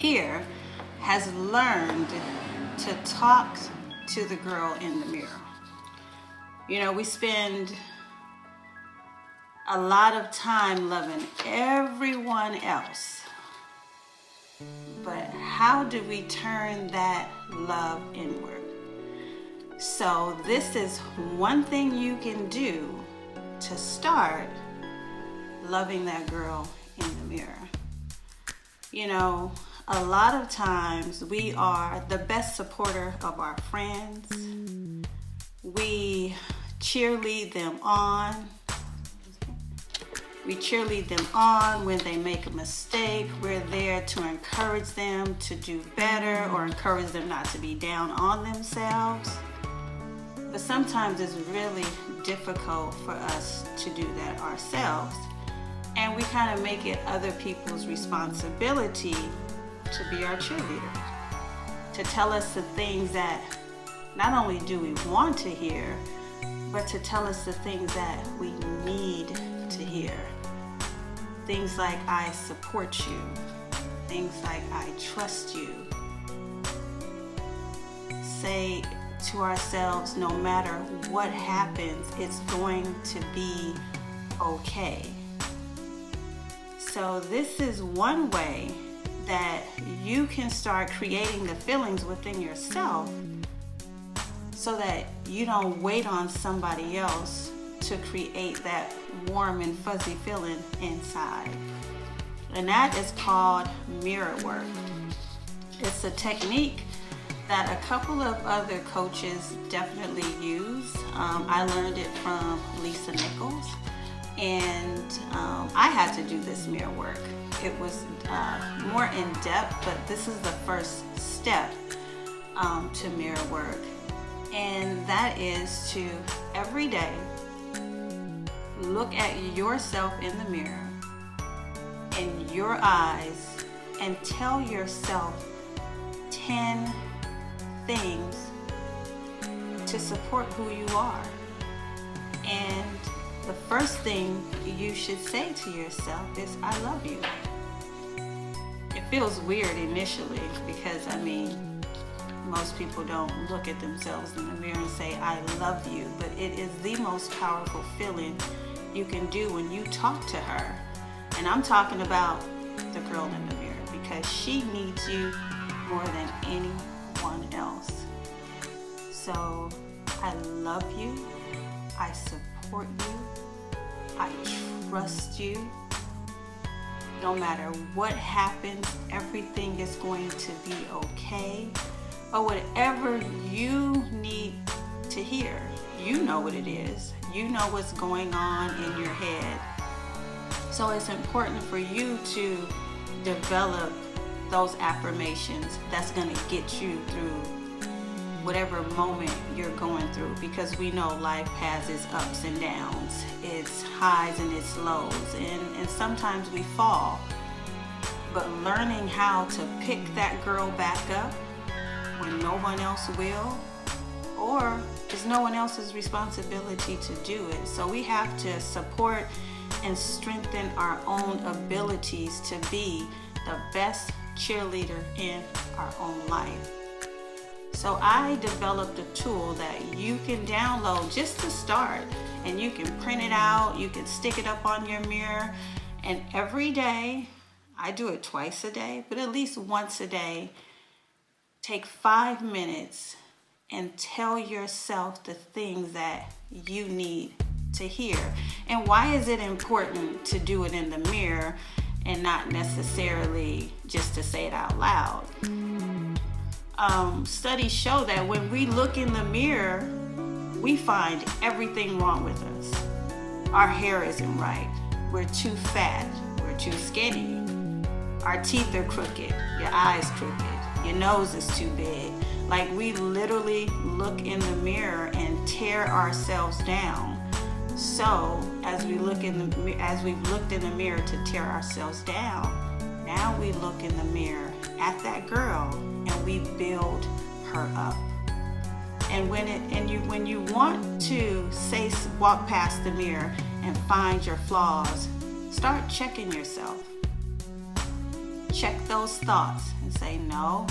here has learned to talk to the girl in the mirror. You know, we spend a lot of time loving everyone else, but how do we turn that love inward? So this is one thing you can do to start loving that girl in the mirror. You know, a lot of times we are the best supporter of our friends. We cheerlead them on. We cheerlead them on when they make a mistake. We're there to encourage them to do better or encourage them not to be down on themselves. But sometimes it's really difficult for us to do that ourselves. And we kind of make it other people's responsibility to be our cheerleader, to tell us the things that not only do we want to hear, but to tell us the things that we need to hear. Things like, I support you. Things like, I trust you. Say to ourselves, no matter what happens, it's going to be okay. So this is one way that you can start creating the feelings within yourself so that you don't wait on somebody else to create that warm and fuzzy feeling inside. And that is called mirror work. It's a technique that a couple of other coaches definitely use. I learned it from Lisa Nichols, and I had to do this mirror work. It was more in depth, but this is the first step to mirror work. And that is to every day look at yourself in the mirror, in your eyes, and tell yourself 10 things to support who you are. And the first thing you should say to yourself is, I love you. It feels weird initially because, most people don't look at themselves in the mirror and say, I love you, but it is the most powerful feeling you can do when you talk to her. And I'm talking about the girl in the mirror because she needs you more than anyone else. So I love you. I support you. I trust you. No matter what happens, everything is going to be okay. Or whatever you need to hear, you know what it is. You know what's going on in your head. So it's important for you to develop those affirmations that's going to get you through whatever moment you're going through, because we know life has its ups and downs, its highs and its lows, and sometimes we fall. But learning how to pick that girl back up when no one else will, or it's no one else's responsibility to do it. So we have to support and strengthen our own abilities to be the best cheerleader in our own life. So I developed a tool that you can download just to start, and you can print it out, you can stick it up on your mirror, and every day, I do it twice a day, but at least once a day, take 5 minutes and tell yourself the things that you need to hear. And why is it important to do it in the mirror and not necessarily just to say it out loud? Studies show that when we look in the mirror, we find everything wrong with us. Our hair isn't right. We're too fat. We're too skinny. Our teeth are crooked. Your eyes crooked. Your nose is too big. Like, we literally look in the mirror and tear ourselves down. So as we've looked in the mirror to tear ourselves down, now we look in the mirror at that girl and we build her up. And when you want to walk past the mirror and find your flaws, start checking yourself. check those thoughts and say, no,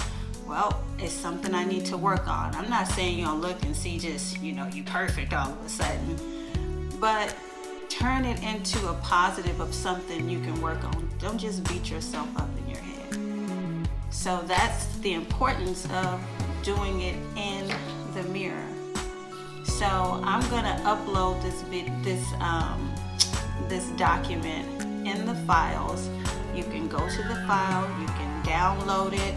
well, it's something I need to work on. I'm not saying you're gonna look and see just, you perfect all of a sudden, but turn it into a positive of something you can work on. Don't just beat yourself up in your head. So that's the importance of doing it in the mirror. So I'm gonna upload this document in the files. You can go to the file, you can download it,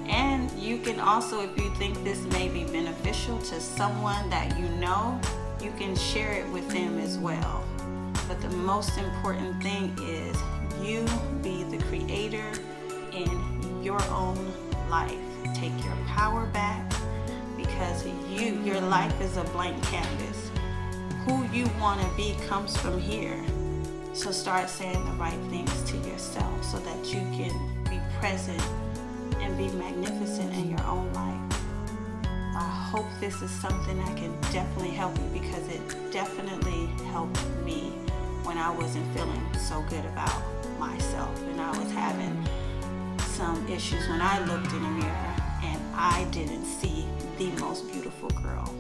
and you can also, if you think this may be beneficial to someone that you know, you can share it with them as well. But the most important thing is you be the creator in your own life. Take your power back, because your life is a blank canvas. Who you want to be comes from here. So start saying the right things to yourself so that you can be present and be magnificent in your own life. I hope this is something that can definitely help you, because it definitely helped me when I wasn't feeling so good about myself and I was having some issues when I looked in the mirror and I didn't see the most beautiful girl.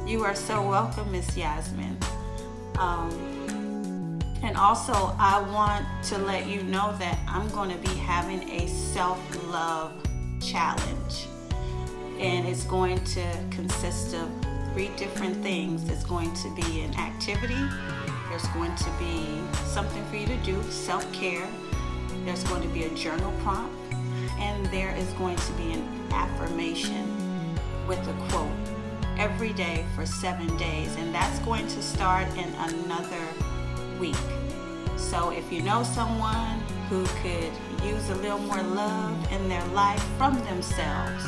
You are so welcome, Miss Yasmin. And also, I want to let you know that I'm going to be having a self-love challenge. And it's going to consist of 3 different things. It's going to be an activity. There's going to be something for you to do, self-care. There's going to be a journal prompt. And there is going to be an affirmation with a quote every day for 7 days. And that's going to start in another week. So if you know someone who could use a little more love in their life from themselves,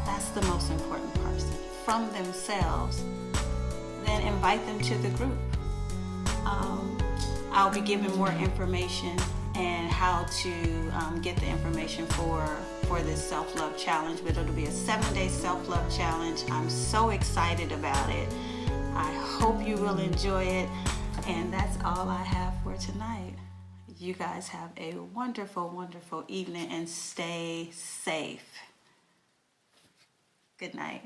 that's the most important person, from themselves, then invite them to the group. I'll be giving more information and how to get the information for this self-love challenge, but it'll be a 7-day self-love challenge. I'm so excited about it. I hope you will enjoy it. And that's all I have for tonight. You guys have a wonderful, wonderful evening and stay safe. Good night.